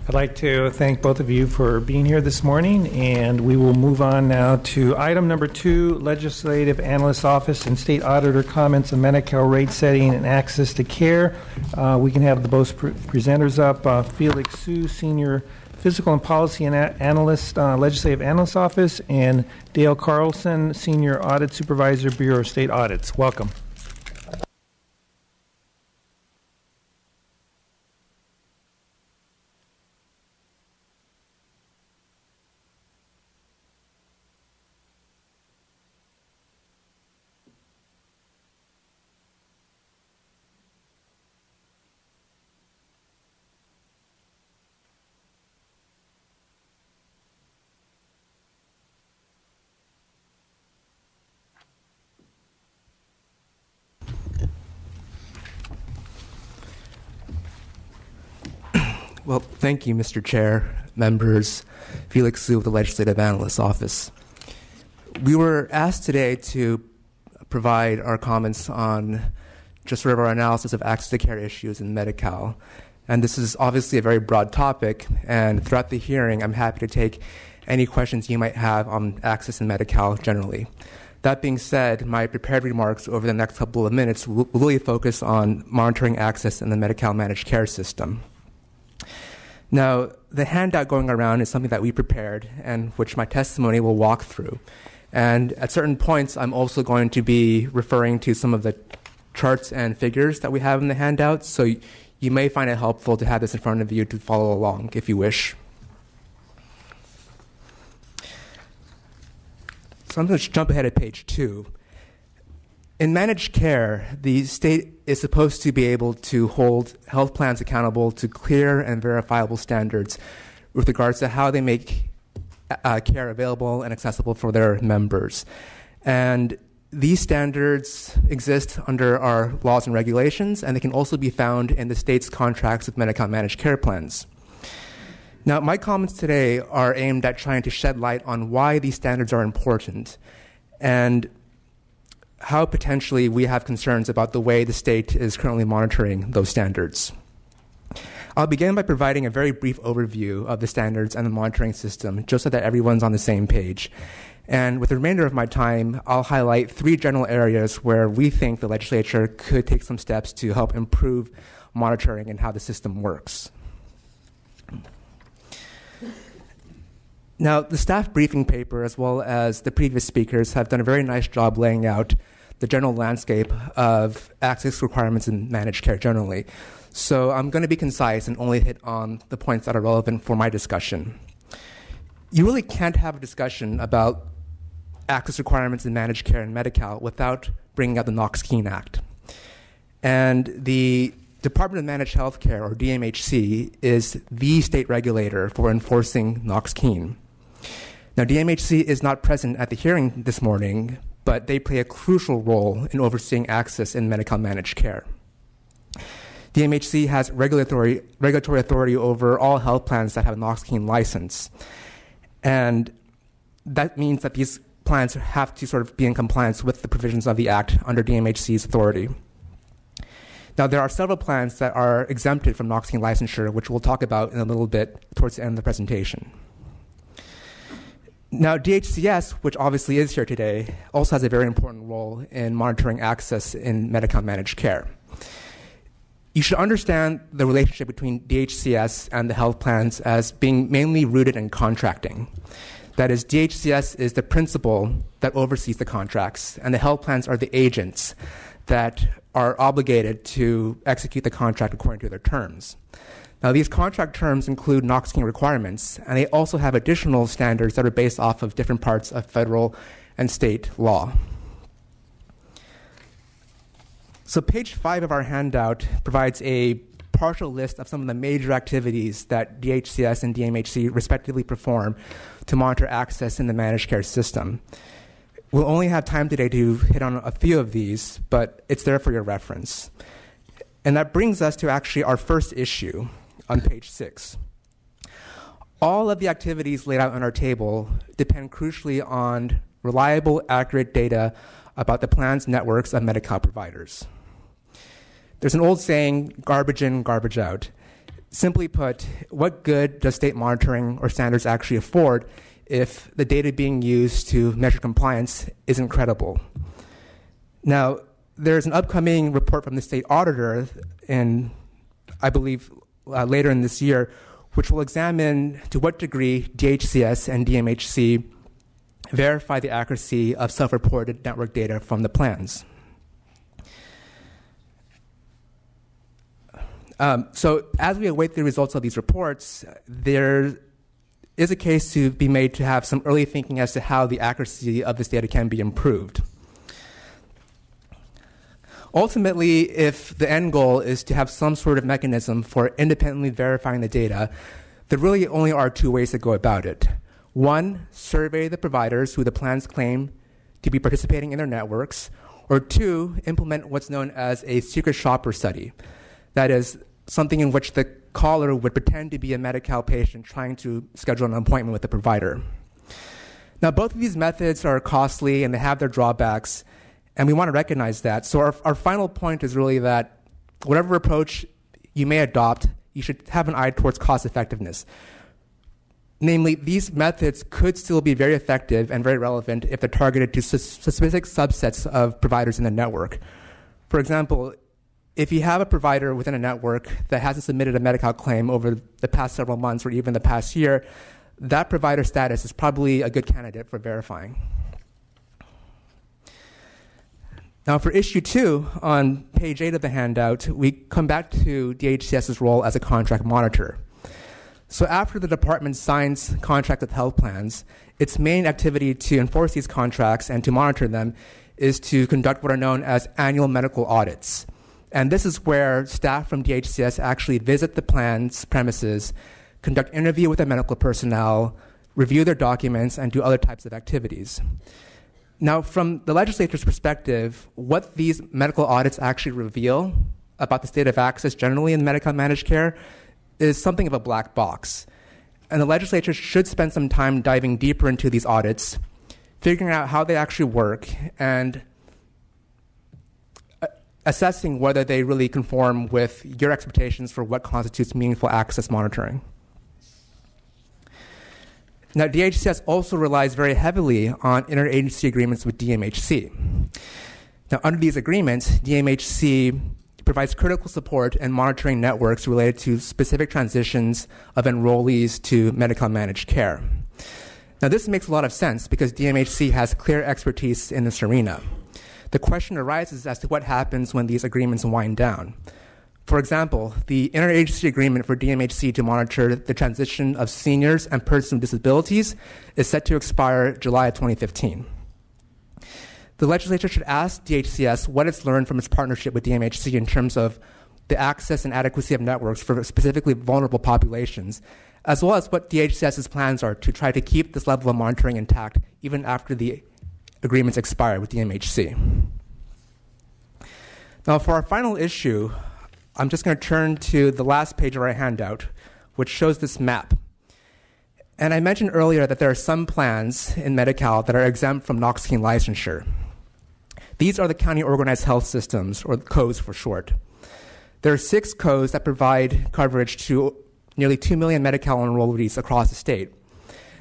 I'd like to thank both of you for being here this morning, and we will move on now to item number 2, Legislative Analyst's Office and State Auditor comments on MediCal rate setting and access to care. We can have the both presenters up. Felix Su, Senior Physical and Policy Analyst, Legislative Analyst's Office, and Dale Carlson, Senior Audit Supervisor, Bureau of State Audits. Welcome. Well, thank you, Mr. Chair, members. Felix Su with the Legislative Analyst's Office. We were asked today to provide our comments on just sort of our analysis of access to care issues in MediCal. And this is obviously a very broad topic, and throughout the hearing, I'm happy to take any questions you might have on access in MediCal generally. That being said, my prepared remarks over the next couple of minutes will really focus on monitoring access in the MediCal managed care system. Now, the handout going around is something that we prepared and which my testimony will walk through. And at certain points, I'm also going to be referring to some of the charts and figures that we have in the handout, so you may find it helpful to have this in front of you to follow along if you wish. So I'm going to jump ahead to page 2. In managed care, the state is supposed to be able to hold health plans accountable to clear and verifiable standards with regards to how they make care available and accessible for their members. And these standards exist under our laws and regulations, and they can also be found in the state's contracts with MediCal managed care plans. Now, my comments today are aimed at trying to shed light on why these standards are important and how potentially we have concerns about the way the state is currently monitoring those standards. I'll begin by providing a very brief overview of the standards and the monitoring system, just so that everyone's on the same page. And with the remainder of my time, I'll highlight 3 general areas where we think the legislature could take some steps to help improve monitoring and how the system works. Now, the staff briefing paper, as well as the previous speakers, have done a very nice job laying out the general landscape of access requirements in managed care generally. So I'm going to be concise and only hit on the points that are relevant for my discussion. You really can't have a discussion about access requirements in managed care and MediCal without bringing up the Knox-Keene Act. And the Department of Managed Healthcare, or DMHC, is the state regulator for enforcing Knox-Keene. Now, DMHC is not present at the hearing this morning, but they play a crucial role in overseeing access in MediCal managed care. DMHC has regulatory authority over all health plans that have a Knox-Keene license. And that means that these plans have to sort of be in compliance with the provisions of the Act under DMHC's authority. Now, there are several plans that are exempted from Knox-Keene licensure, which we'll talk about in a little bit towards the end of the presentation. Now, DHCS, which obviously is here today, also has a very important role in monitoring access in MediCal managed care. You should understand the relationship between DHCS and the health plans as being mainly rooted in contracting. That is, DHCS is the principal that oversees the contracts, and the health plans are the agents that are obligated to execute the contract according to their terms. Now, these contract terms include Knox-Keene requirements, and they also have additional standards that are based off of different parts of federal and state law. So page 5 of our handout provides a partial list of some of the major activities that DHCS and DMHC respectively perform to monitor access in the managed care system. We'll only have time today to hit on a few of these, but it's there for your reference. And that brings us to actually our first issue on page 6. All of the activities laid out on our table depend crucially on reliable, accurate data about the plan's networks of MediCal providers. There's an old saying, garbage in, garbage out. Simply put, what good does state monitoring or standards actually afford if the data being used to measure compliance isn't credible? Now, there's an upcoming report from the state auditor in, I believe, later in this year, which will examine to what degree DHCS and DMHC verify the accuracy of self-reported network data from the plans. So as we await the results of these reports, there is a case to be made to have some early thinking as to how the accuracy of this data can be improved. Ultimately, if the end goal is to have some sort of mechanism for independently verifying the data, there really only are two ways to go about it. One, survey the providers who the plans claim to be participating in their networks, or two, implement what's known as a secret shopper study. That is something in which the caller would pretend to be a MediCal patient trying to schedule an appointment with the provider. Now, both of these methods are costly and they have their drawbacks, and we want to recognize that. So our final point is really that whatever approach you may adopt, you should have an eye towards cost effectiveness. Namely, these methods could still be very effective and very relevant if they're targeted to specific subsets of providers in the network. For example, if you have a provider within a network that hasn't submitted a MediCal claim over the past several months or even the past year, that provider status is probably a good candidate for verifying. Now, for issue 2, on page 8 of the handout, we come back to DHCS's role as a contract monitor. So after the department signs contracts with health plans, its main activity to enforce these contracts and to monitor them is to conduct what are known as annual medical audits. And this is where staff from DHCS actually visit the plan's premises, conduct interview with the medical personnel, review their documents, and do other types of activities. Now, from the legislature's perspective, what these medical audits actually reveal about the state of access generally in Medicaid managed care is something of a black box. And the legislature should spend some time diving deeper into these audits, figuring out how they actually work, and assessing whether they really conform with your expectations for what constitutes meaningful access monitoring. Now, DHCS also relies very heavily on interagency agreements with DMHC. Now, under these agreements, DMHC provides critical support and monitoring networks related to specific transitions of enrollees to Medicaid managed care. Now, this makes a lot of sense because DMHC has clear expertise in this arena. The question arises as to what happens when these agreements wind down. For example, the interagency agreement for DMHC to monitor the transition of seniors and persons with disabilities is set to expire July of 2015. The legislature should ask DHCS what it's learned from its partnership with DMHC in terms of the access and adequacy of networks for specifically vulnerable populations, as well as what DHCS's plans are to try to keep this level of monitoring intact even after the agreements expire with DMHC. Now, for our final issue, I'm just going to turn to the last page of our handout, which shows this map. And I mentioned earlier that there are some plans in MediCal that are exempt from Knox-Keene licensure. These are the county organized health systems, or COs for short. There are 6 COs that provide coverage to nearly 2 million MediCal enrollees across the state.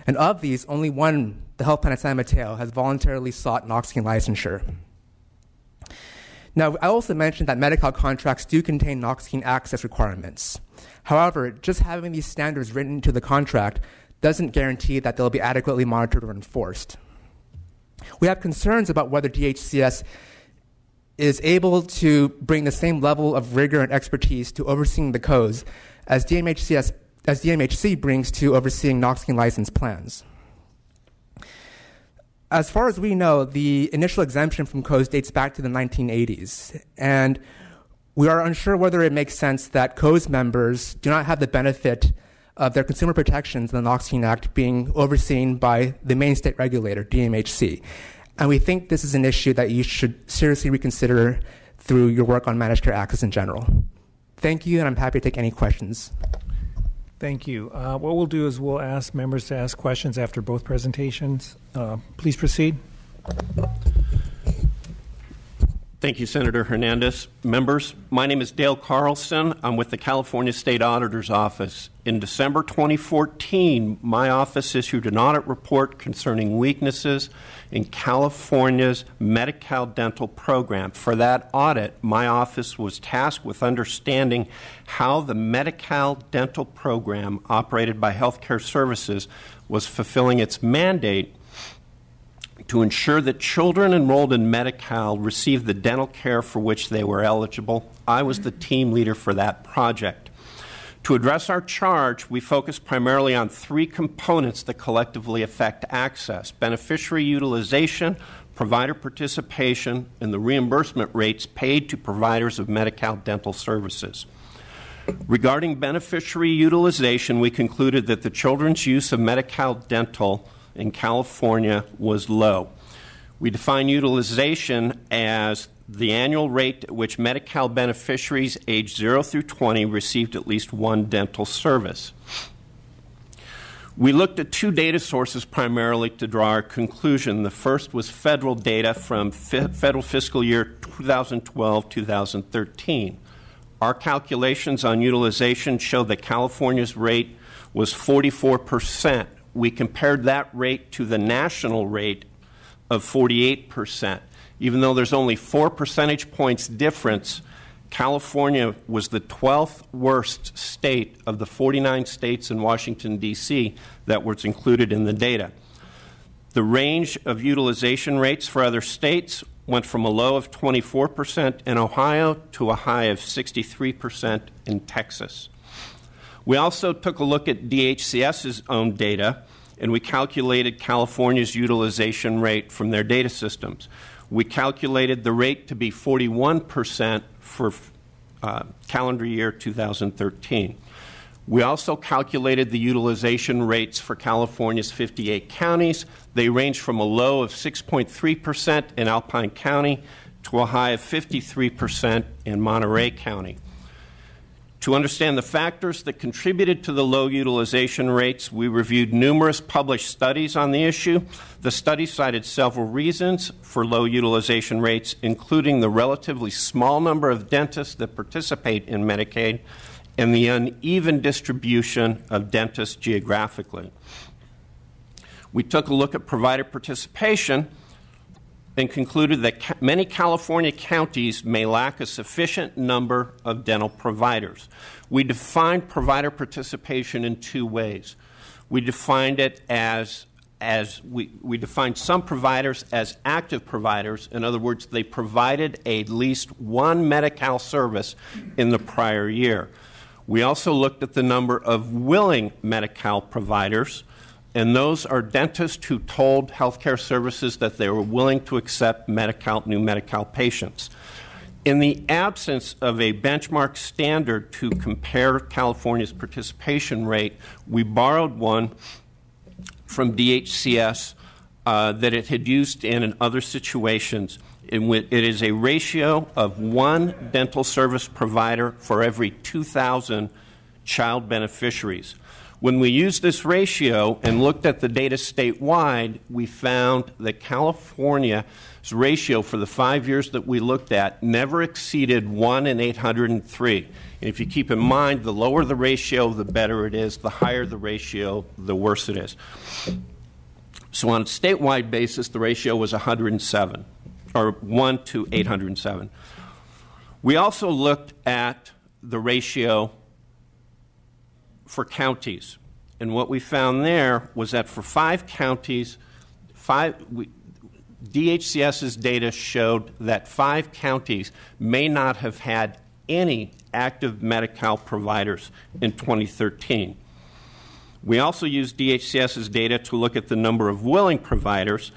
And of these, only one, the health plan at San Mateo, has voluntarily sought Knox-Keene licensure. Now, I also mentioned that MediCal contracts do contain Knox-Keene access requirements. However, just having these standards written into the contract doesn't guarantee that they'll be adequately monitored or enforced. We have concerns about whether DHCS is able to bring the same level of rigor and expertise to overseeing the codes as DMHC brings to overseeing Knox-Keene license plans. As far as we know, the initial exemption from codes dates back to the 1980s, and we are unsure whether it makes sense that codes members do not have the benefit of their consumer protections in the Knox-Keene Act being overseen by the main state regulator, DMHC. And we think this is an issue that you should seriously reconsider through your work on managed care access in general. Thank you, and I'm happy to take any questions. Thank you. What we'll do is we'll ask members to ask questions after both presentations. Please proceed. Thank you, Senator Hernandez. Members, my name is Dale Carlson. I'm with the California State Auditor's Office. In December 2014, my office issued an audit report concerning weaknesses in California's MediCal dental program. For that audit, my office was tasked with understanding how the MediCal dental program operated by Healthcare Services was fulfilling its mandate to ensure that children enrolled in MediCal received the dental care for which they were eligible. I was the team leader for that project. To address our charge, we focused primarily on three components that collectively affect access: beneficiary utilization, provider participation, and the reimbursement rates paid to providers of MediCal dental services. Regarding beneficiary utilization, we concluded that the children's use of MediCal dental in California was low. We define utilization as the annual rate at which MediCal beneficiaries aged 0 through 20 received at least one dental service. We looked at two data sources primarily to draw our conclusion. The first was federal data from federal fiscal year 2012-2013. Our calculations on utilization showed that California's rate was 44%. We compared that rate to the national rate of 48%. Even though there's only 4 percentage points difference, California was the 12th worst state of the 49 states in Washington, D.C. that was included in the data. The range of utilization rates for other states went from a low of 24% in Ohio to a high of 63% in Texas. We also took a look at DHCS's own data, and we calculated California's utilization rate from their data systems. We calculated the rate to be 41% for calendar year 2013. We also calculated the utilization rates for California's 58 counties. They range from a low of 6.3% in Alpine County to a high of 53% in Monterey County. To understand the factors that contributed to the low utilization rates, we reviewed numerous published studies on the issue. The study cited several reasons for low utilization rates, including the relatively small number of dentists that participate in Medicaid and the uneven distribution of dentists geographically. We took a look at provider participation and concluded that many California counties may lack a sufficient number of dental providers. We defined provider participation in two ways. We defined it as we defined some providers as active providers. In other words, they provided at least one MediCal service in the prior year. We also looked at the number of willing MediCal providers, and those are dentists who told Healthcare Services that they were willing to accept new MediCal patients. In the absence of a benchmark standard to compare California's participation rate, we borrowed one from DHCS that it had used in other situations. It is a ratio of one dental service provider for every 2,000 child beneficiaries. When we used this ratio and looked at the data statewide, we found that California's ratio for the 5 years that we looked at never exceeded 1 in 803. And if you keep in mind, the lower the ratio, the better it is. The higher the ratio, the worse it is. So on a statewide basis, the ratio was 107, or 1 to 807. We also looked at the ratio for counties. And what we found there was that for 5 counties, DHCS's data showed that 5 counties may not have had any active MediCal providers in 2013. We also used DHCS's data to look at the number of willing providers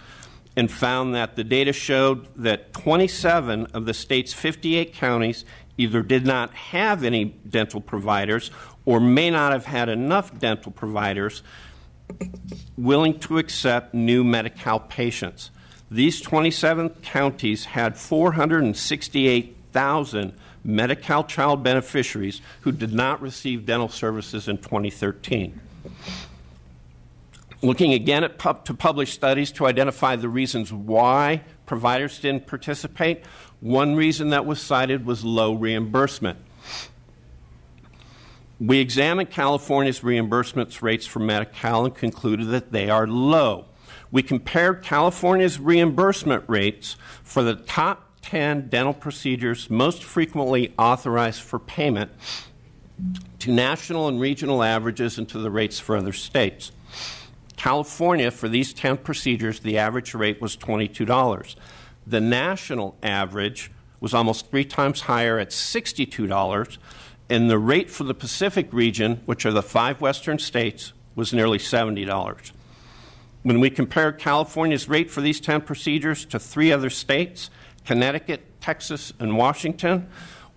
and found that the data showed that 27 of the state's 58 counties either did not have any dental providers or may not have had enough dental providers willing to accept new MediCal patients. These 27 counties had 468,000 MediCal child beneficiaries who did not receive dental services in 2013. Looking again at to published studies to identify the reasons why providers didn't participate, One reason that was cited was low reimbursement. We examined California's reimbursement rates for MediCal and concluded that they are low. We compared California's reimbursement rates for the top 10 dental procedures most frequently authorized for payment to national and regional averages and to the rates for other states. California, for these 10 procedures, the average rate was $22. The national average was almost 3 times higher at $62, and the rate for the Pacific region, which are the 5 western states, was nearly $70. When we compared California's rate for these 10 procedures to 3 other states, Connecticut, Texas, and Washington,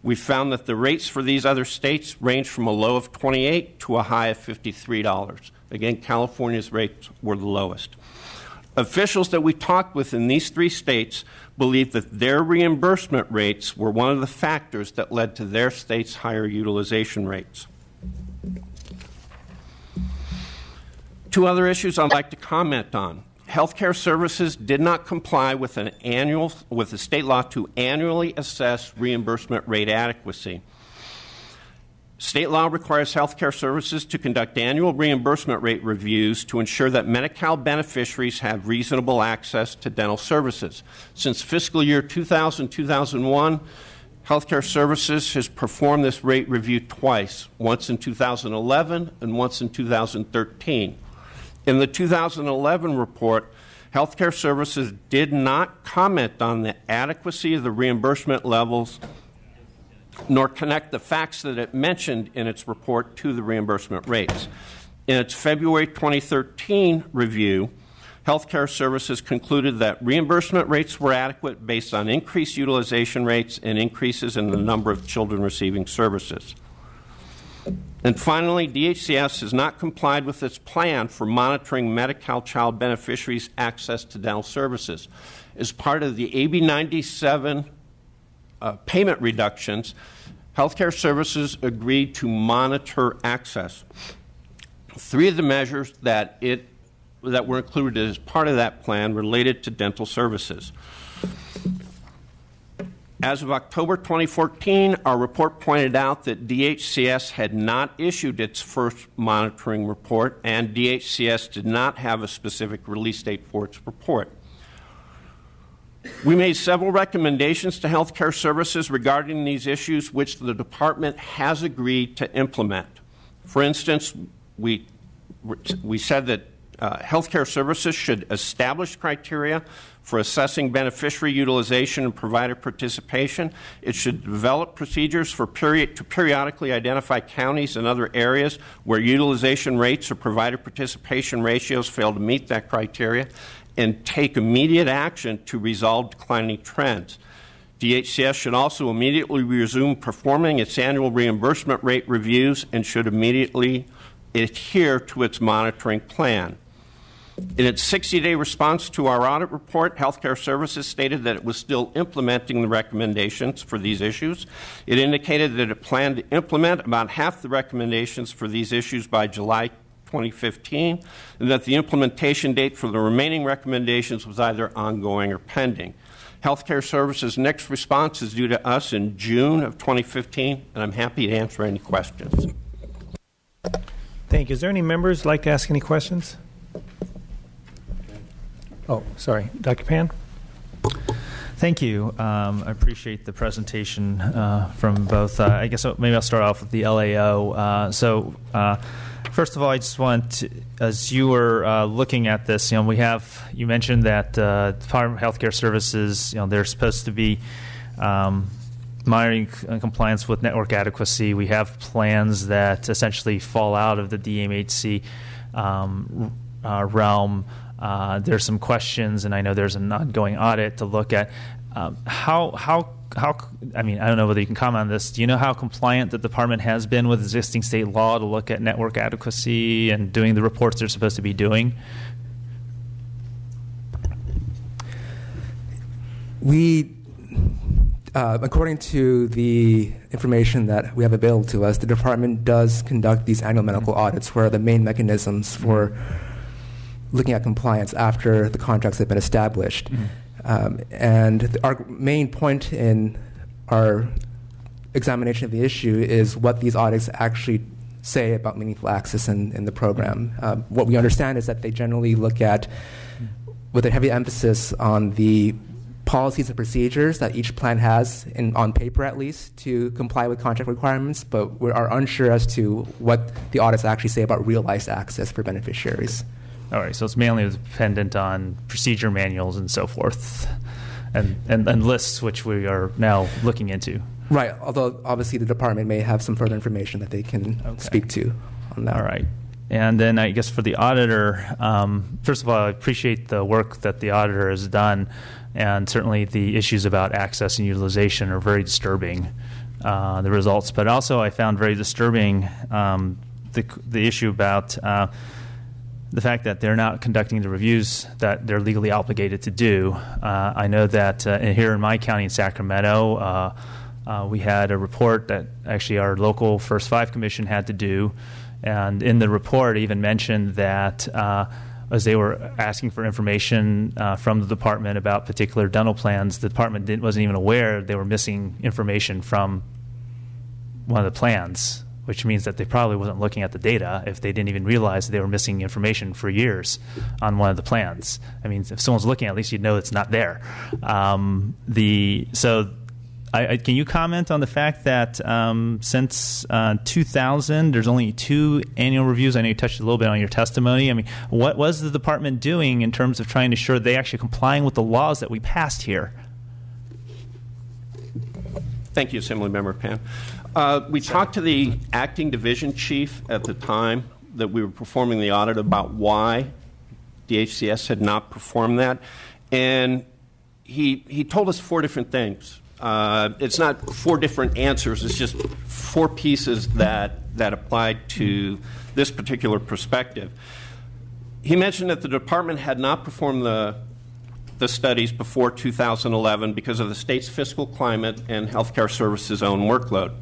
we found that the rates for these other states range from a low of $28 to a high of $53. Again, California's rates were the lowest. Officials that we talked with in these 3 states believed that their reimbursement rates were one of the factors that led to their state's higher utilization rates. 2 other issues I'd like to comment on. Healthcare services did not comply with the state law to annually assess reimbursement rate adequacy. State law requires healthcare services to conduct annual reimbursement rate reviews to ensure that MediCal beneficiaries have reasonable access to dental services. Since fiscal year 2000-2001, Healthcare Services has performed this rate review twice, once in 2011 and once in 2013. In the 2011 report, Healthcare Services did not comment on the adequacy of the reimbursement levels nor connect the facts that it mentioned in its report to the reimbursement rates. In its February 2013 review, Healthcare Services concluded that reimbursement rates were adequate based on increased utilization rates and increases in the number of children receiving services. And finally, DHCS has not complied with its plan for monitoring MediCal child beneficiaries' access to dental services. As part of the AB 97 payment reductions, Healthcare Services agreed to monitor access. 3 of the measures that were included as part of that plan related to dental services. As of October 2014, our report pointed out that DHCS had not issued its first monitoring report, and DHCS did not have a specific release date for its report. We made several recommendations to Healthcare Services regarding these issues, which the department has agreed to implement. For instance, we said that Healthcare Services should establish criteria for assessing beneficiary utilization and provider participation. It should develop procedures to periodically identify counties and other areas where utilization rates or provider participation ratios fail to meet that criteria, and take immediate action to resolve declining trends. DHCS should also immediately resume performing its annual reimbursement rate reviews and should immediately adhere to its monitoring plan. In its 60-day response to our audit report, Healthcare Services stated that it was still implementing the recommendations for these issues. It indicated that it planned to implement about half the recommendations for these issues by July 2015, and that the implementation date for the remaining recommendations was either ongoing or pending. Healthcare Services' next response is due to us in June of 2015, and I'm happy to answer any questions. Thank you. Is there any members who'd like to ask any questions? Oh, sorry. Dr. Pan? Thank you. I appreciate the presentation from both. I guess maybe I'll start off with the LAO. First of all, I just want to, as you were looking at this, you mentioned that Department of Healthcare Services, they're supposed to be monitoring compliance with network adequacy. We have plans that essentially fall out of the DMHC realm. There's some questions, and I know there's an ongoing audit to look at. How I mean, I don't know whether you can comment on this. Do you know how compliant the department has been with existing state law to look at network adequacy and doing the reports they're supposed to be doing? We, according to the information that we have available to us, the department does conduct these annual medical audits, where the main mechanisms for looking at compliance after the contracts have been established. And our main point in our examination of the issue is what these audits actually say about meaningful access in the program. What we understand is that they generally look at, with a heavy emphasis on the policies and procedures that each plan has, on paper at least, to comply with contract requirements, but we are unsure as to what the audits actually say about realized access for beneficiaries. All right, so it's mainly dependent on procedure manuals and so forth, and lists, which we are now looking into. Right, although obviously the department may have some further information that they can speak to on that. All right. And then I guess for the auditor, first of all, I appreciate the work that the auditor has done, and certainly the issues about access and utilization are very disturbing, the results. But also I found very disturbing the issue about the fact that they're not conducting the reviews that they're legally obligated to do. I know that here in my county in Sacramento, we had a report that actually our local First Five Commission had to do, and in the report it even mentioned that as they were asking for information from the department about particular dental plans, the department wasn't even aware they were missing information from one of the plans, which means that they probably wasn't looking at the data if they didn't even realize they were missing information for years on one of the plans. I mean, if someone's looking, at least you'd know it's not there. Can you comment on the fact that since 2000, there's only 2 annual reviews? I know you touched a little bit on your testimony. I mean, what was the department doing in terms of trying to ensure they actually complying with the laws that we passed here? Thank you, Assemblymember Pan. We talked to the acting division chief at the time that we were performing the audit about why DHCS had not performed that, and he told us 4 different things. It's not 4 different answers. It's just 4 pieces that applied to this particular perspective. He mentioned that the department had not performed the studies before 2011 because of the state's fiscal climate and healthcare services' own workload.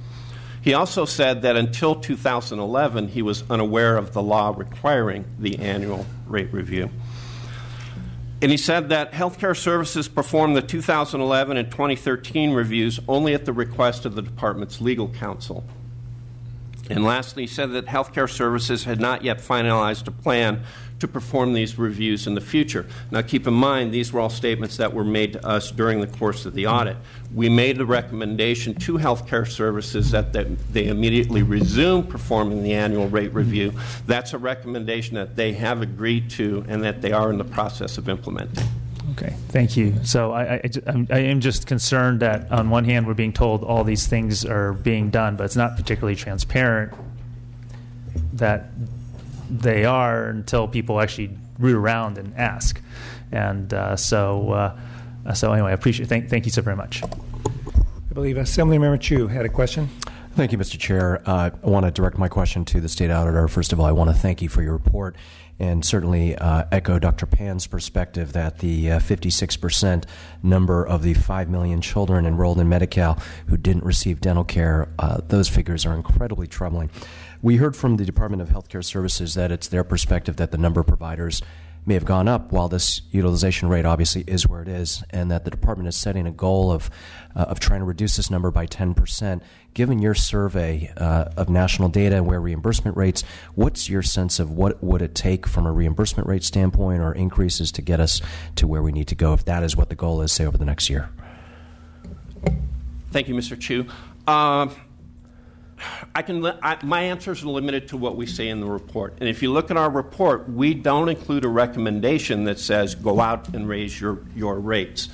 He also said that until 2011, he was unaware of the law requiring the annual rate review. And he said that healthcare services performed the 2011 and 2013 reviews only at the request of the department's legal counsel. And lastly, he said that healthcare services had not yet finalized a plan to perform these reviews in the future. Now, keep in mind, these were all statements that were made to us during the course of the audit. We made a recommendation to healthcare services that they immediately resume performing the annual rate review. That's a recommendation that they have agreed to and that they are in the process of implementing. Okay, thank you. So I am just concerned that on one hand we're being told all these things are being done, but it's not particularly transparent that they are until people actually root around and ask. And so anyway, I appreciate it. Thank you so very much. I believe Assemblymember Chu had a question. Thank you, Mr. Chair. I want to direct my question to the State Auditor. First of all, I want to thank you for your report and certainly echo Dr. Pan's perspective that the 56% number of the 5 million children enrolled in MediCal who didn't receive dental care, those figures are incredibly troubling. We heard from the Department of Healthcare Services that it's their perspective that the number of providers may have gone up while this utilization rate obviously is where it is, and that the department is setting a goal of trying to reduce this number by 10%. Given your survey of national data and where reimbursement rates, what's your sense of what would it take from a reimbursement rate standpoint or increases to get us to where we need to go if that is what the goal is, say, over the next year? Thank you, Mr. Chu. My answers are limited to what we say in the report. And if you look at our report, we don't include a recommendation that says go out and raise your rates.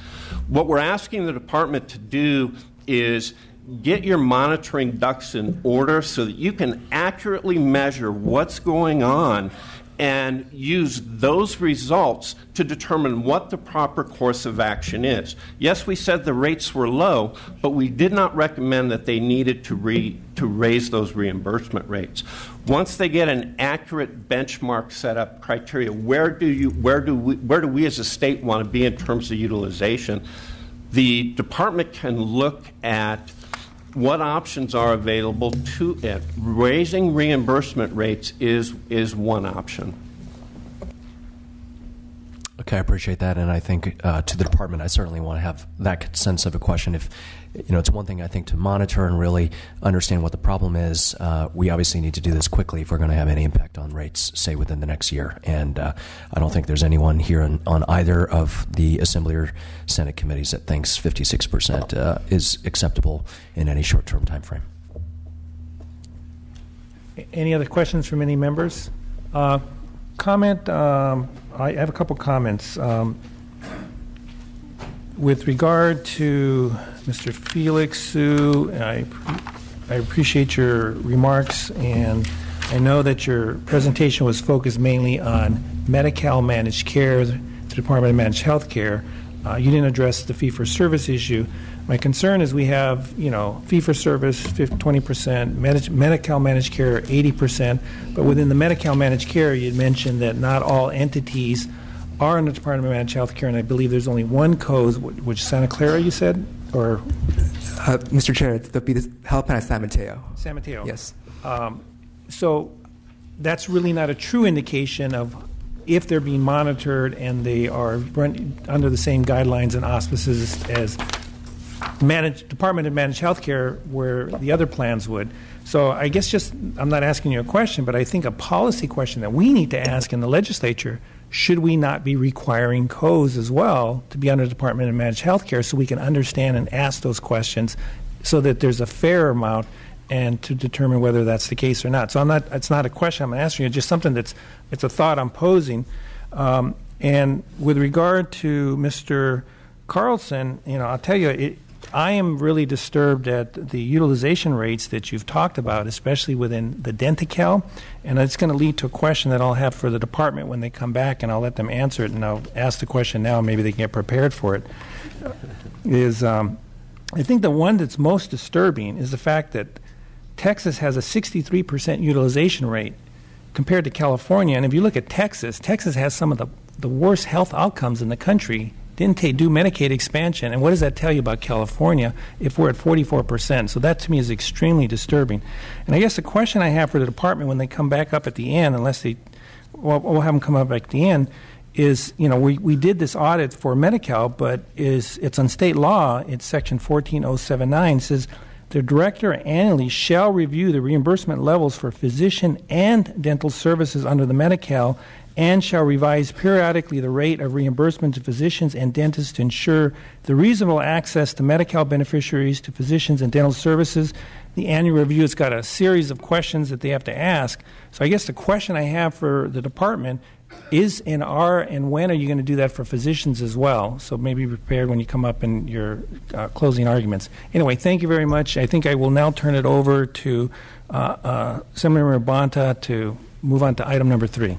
What we're asking the department to do is get your monitoring ducks in order so that you can accurately measure what's going on and use those results to determine what the proper course of action is. Yes, we said the rates were low, but we did not recommend that they needed to raise those reimbursement rates. Once they get an accurate benchmark set up criteria, where do we as a state want to be in terms of utilization, the department can look at what options are available to it. Raising reimbursement rates is one option. Okay, I appreciate that, and I think to the department, I certainly want to have that sense of a question. If it's one thing I think to monitor and really understand what the problem is. We obviously need to do this quickly if we're going to have any impact on rates, say within the next year. And I don't think there's anyone here on either of the Assembly or Senate committees that thinks 56% is acceptable in any short-term time frame. Any other questions from any members? Comment. I have a couple comments. With regard to Mr. Felix Sue, I appreciate your remarks, and I know that your presentation was focused mainly on MediCal managed care, the Department of Managed Health Care. You didn't address the fee-for-service issue. My concern is we have, fee-for-service 20%, MediCal managed care 80%, but within the MediCal managed care, you mentioned that not all entities are in the Department of Managed Health Care, and I believe there's only one code, which Santa Clara, you said? Or Mr. Chair, the health plan is San Mateo. San Mateo. Yes. So that's really not a true indication of if they're being monitored and they are run under the same guidelines and auspices as Department of Managed Health Care where the other plans would. So I guess I'm not asking you a question, but I think a policy question that we need to ask in the legislature, should we not be requiring codes as well to be under the Department of Managed Health Care so we can understand and ask those questions so that there's a fair amount and to determine whether that's the case or not. So it's not a question I'm asking you, just something it's a thought I'm posing. And with regard to Mr. Carlson, I'll tell you, I am really disturbed at the utilization rates that you've talked about, especially within the MediCal, and it's going to lead to a question that I'll have for the department when they come back, and I'll let them answer it, and I'll ask the question now, and maybe they can get prepared for it. I think the one that's most disturbing is the fact that Texas has a 63% utilization rate compared to California, and if you look at Texas has some of the worst health outcomes in the country. Didn't they do Medicaid expansion? And what does that tell you about California if we're at 44%? So that to me is extremely disturbing. And I guess the question I have for the department when they come back up at the end, we'll have them come up at the end, is, we did this audit for MediCal, but it's on state law. It's section 14079 says the director annually shall review the reimbursement levels for physician and dental services under the MediCal and shall revise periodically the rate of reimbursement to physicians and dentists to ensure the reasonable access to MediCal beneficiaries to physicians and dental services. The annual review has got a series of questions that they have to ask. So I guess the question I have for the department is and when are you going to do that for physicians as well? So maybe be prepared when you come up in your closing arguments. Anyway, thank you very much. I think I will now turn it over to Assemblymember Bonta to move on to item number 3.